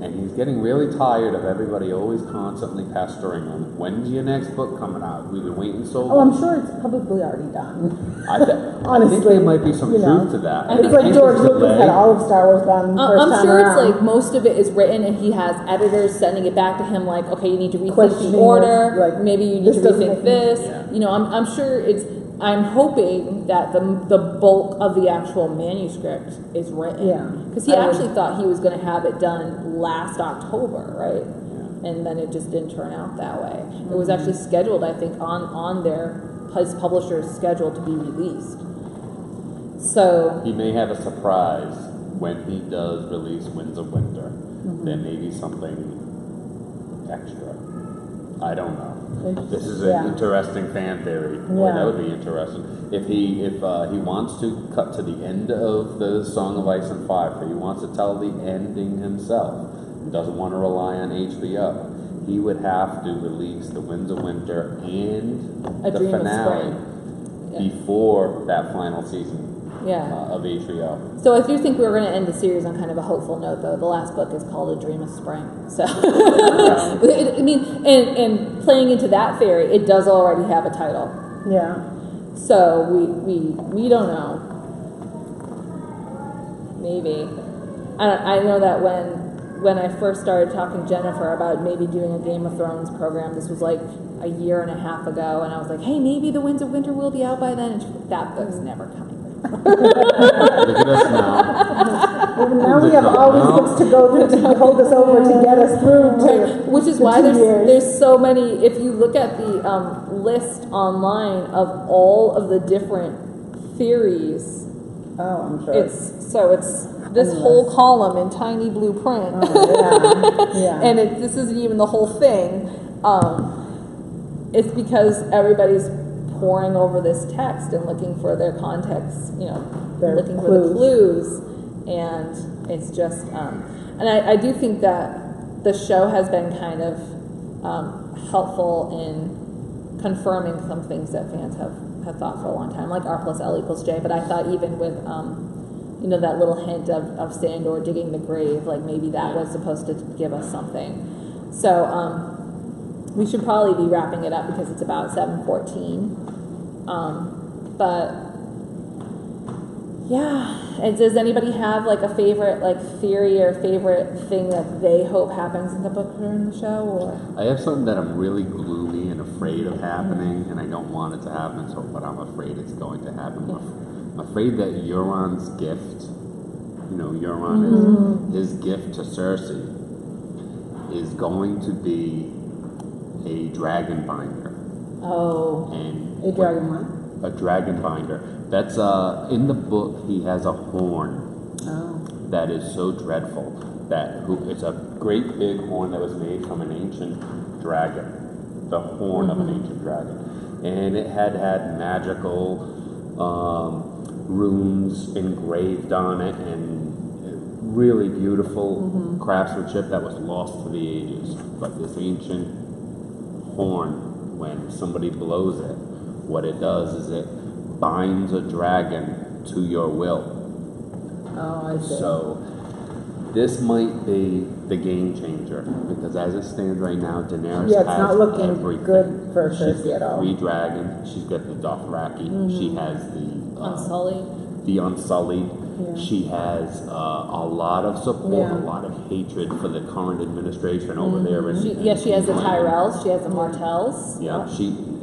And he's getting really tired of everybody always constantly pestering him. When's your next book coming out? We've been waiting so long. Oh, I'm sure it's probably already done. Honestly, Honestly, I think there might be some truth to that. It's like George Lucas had all of Star Wars done first I'm time sure around. it's like most of it is written and he has editors sending it back to him like, okay, you need to rethink Questioning the order, like, maybe you need to rethink this. Yeah. You know, I'm sure I'm hoping that the bulk of the actual manuscript is written. Yeah. Because he actually thought he was going to have it done last October, right? Yeah. And then it just didn't turn out that way. It was actually scheduled, I think, on his publisher's schedule to be released. So He may have a surprise when he does release Winds of Winter. There may be something extra. I don't know. This is an interesting fan theory. Boy, that would be interesting. If he wants to cut to the end of the Song of Ice and Fire, if he wants to tell the ending himself, and doesn't want to rely on HBO, he would have to release the Winds of Winter and A the Dream of finale before that final season of HBO. So I do think we were going to end the series on kind of a hopeful note, though. The last book is called A Dream of Spring. So, I mean, and playing into that theory, it does already have a title. Yeah. So we don't know. Maybe. I know that when I first started talking to Jennifer about maybe doing a Game of Thrones program, this was like a year and a half ago, and I was like, hey, maybe the Winds of Winter will be out by then. And she's like, that book's never coming. Look at us now. Well, now we have all these books to go through to hold us over to get us through to which is the why 2 years. there's so many. If you look at the list online of all of the different theories, Oh, I'm sure. it's this whole column in tiny blue print. Oh, yeah. And this isn't even the whole thing. It's because everybody's poring over this text and looking for their context, looking for the clues, and it's just, and I do think that the show has been kind of helpful in confirming some things that fans have thought for a long time, like R plus L equals J, but I thought even with, that little hint of Sandor digging the grave, like maybe that was supposed to give us something. So, we should probably be wrapping it up because it's about 7:14. But yeah, and does anybody have like a favorite theory or favorite thing that they hope happens in the book or in the show? Or I have something that I'm really gloomy and afraid of happening, and I don't want it to happen. But I'm afraid it's going to happen. I'm afraid that Euron's gift, Euron is his gift to Cersei, is going to be a dragon binder. Oh. And A dragon what? A dragon binder. That's in the book. He has a horn that is so dreadful it's a great big horn that was made from an ancient dragon, the horn of an ancient dragon, and it had magical runes engraved on it and really beautiful craftsmanship that was lost to the ages. But this ancient horn, when somebody blows it, what it does is it binds a dragon to your will. Oh, I see. So this might be the game changer, because as it stands right now, Daenerys Yeah, it's has not looking everything. good for She's Cersei at got all. 3 dragons. She's got the Dothraki. She has the Unsullied. The Unsullied. Yeah. She has a lot of support, a lot of hatred for the current administration over there. She has the Tyrells. She has the Martells. Yeah,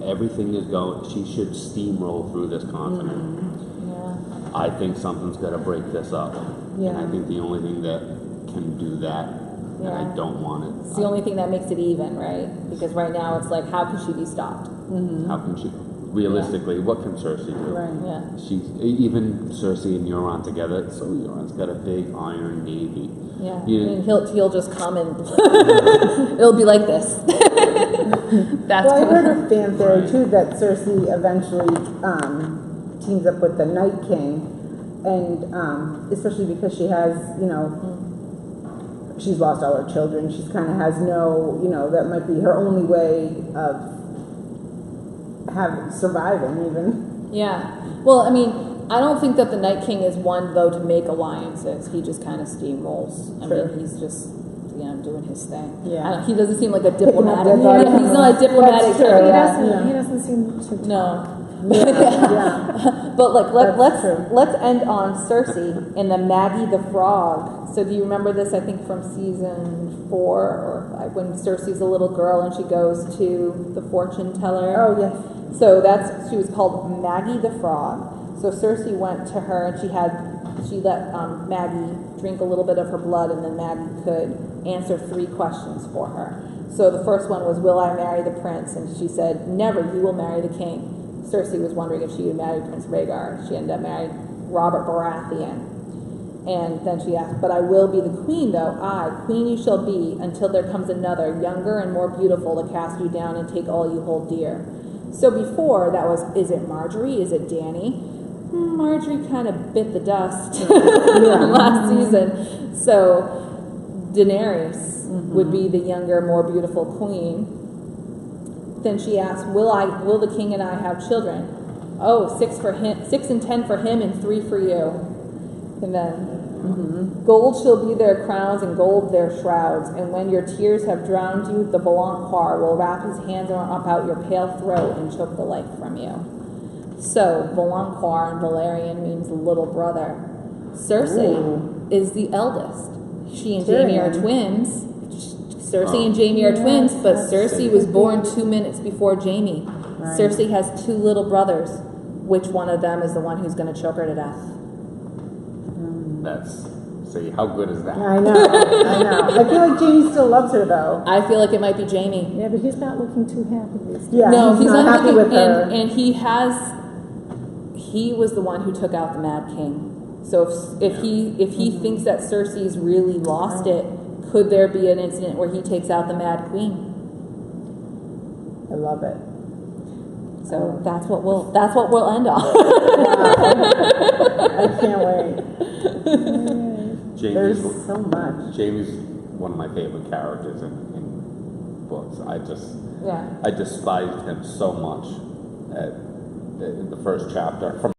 everything is going. She should steamroll through this continent. Yeah. I think something's got to break this up, Yeah. and I think the only thing that can do that, and I don't want it. It's the only thing that makes it even, right? Because right now it's like, how can she be stopped? How can she? Realistically, what can Cersei do? Right. Yeah. She's even Cersei and Euron together. So Euron's got a big iron navy. Yeah. You- I mean, he'll just come and it'll be like this. That's Well, I kind heard a fan theory Right. too that Cersei eventually teams up with the Night King, and especially because she has, she's lost all her children. She's kind of has no, that might be her only way of surviving even. Yeah. Well, I mean, I don't think that the Night King is one, though, to make alliances. He just kind of steamrolls. I Sure. mean, he's just, doing his thing. Yeah. I don't, he doesn't seem like a Picking up diplomatic. the Yeah, he's not a diplomatic. That's true, type. yeah. He doesn't seem to No. Yeah. But like That's true. let's end on Cersei in the Maggie the Frog. So do you remember this? I think from season 4 or 5, when Cersei's a little girl and she goes to the fortune teller. Oh, yes. So she was called Maggie the Frog. So Cersei went to her and she let Maggie drink a little bit of her blood, and then Maggie could answer 3 questions for her. So the first one was, will I marry the prince? And she said, never, you will marry the king. Cersei was wondering if she would marry Prince Rhaegar. She ended up marrying Robert Baratheon. And then she asked, but I will be the queen, though. I, queen you shall be, until there comes another, younger and more beautiful, to cast you down and take all you hold dear. So before, that was, is it Marjorie? Is it Dany? Marjorie kind of bit the dust last season. So Daenerys would be the younger, more beautiful queen. Then she asked, will the king and I have children? Oh, 6 for him, 6 and 10 for him, and 3 for you. And then gold shall be their crowns and gold their shrouds. And when your tears have drowned you, the Volancourt will wrap his hands about your pale throat and choke the life from you. So Volancourt in Valerian means little brother. Cersei is the eldest. She and Jaime are twins. Cersei and Jaime are twins, but Cersei was born 2 minutes before Jaime. Right. Cersei has 2 little brothers. Which one of them is the one who's going to choke her to death? See, how good is that? I know. I feel like Jaime still loves her, though. I feel like it might be Jaime. Yeah, but he's not looking too happy these days. Yeah, no, he's not happy with her. And he was the one who took out the Mad King. So if he thinks that Cersei's really lost it, could there be an incident where he takes out the Mad Queen? I love it. So that's what we'll end on. I can't wait. There's Jaime's so much. Jaime's one of my favorite characters in books. I despised him so much in the first chapter.